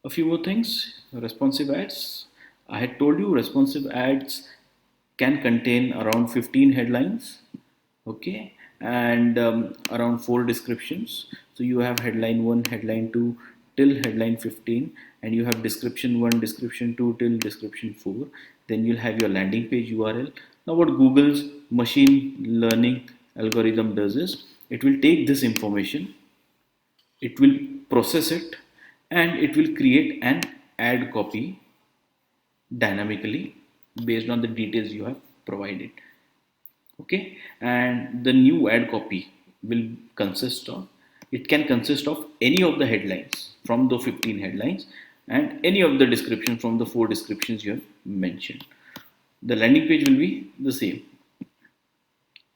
A few more things. Responsive ads. I had told you responsive ads can contain around 15 headlines, okay, and around 4 descriptions. So you have headline 1, headline 2 till headline 15, and you have description 1, description 2 till description 4. Then you'll have your landing page URL. Now what Google's machine learning algorithm does is it will take this information, it will process it, and it will create an ad copy dynamically based on the details you have provided. Okay, and the new ad copy will consist of, it can consist of any of the headlines from the 15 headlines and any of the description from the 4 descriptions you have mentioned. The landing page will be the same.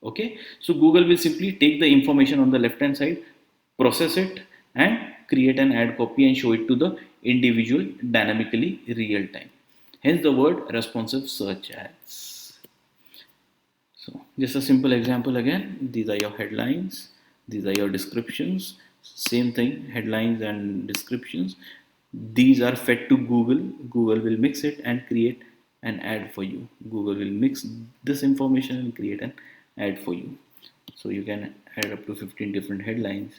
Okay, so Google will simply take the information on the left hand side, process it, and create an ad copy and show it to the individual dynamically real time. Hence the word responsive search ads. So just a simple example again. These are your headlines, these are your descriptions. Same thing, headlines and descriptions. These are fed to Google. Google will mix it and create an ad for you. Google will mix this information and create an ad for you. So you can add up to 15 different headlines,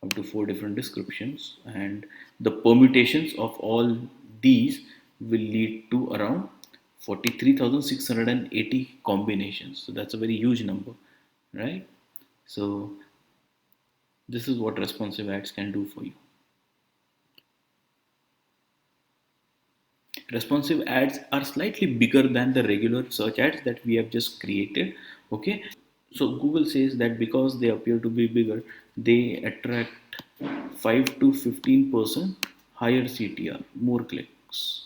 up to 4 different descriptions, and the permutations of all these will lead to around 43,680 combinations. So that's a very huge number, right? So this is what responsive ads can do for you. Responsive ads are slightly bigger than the regular search ads that we have just created. Okay, so Google says that because they appear to be bigger, they attract 5 to 15% higher CTR, more clicks.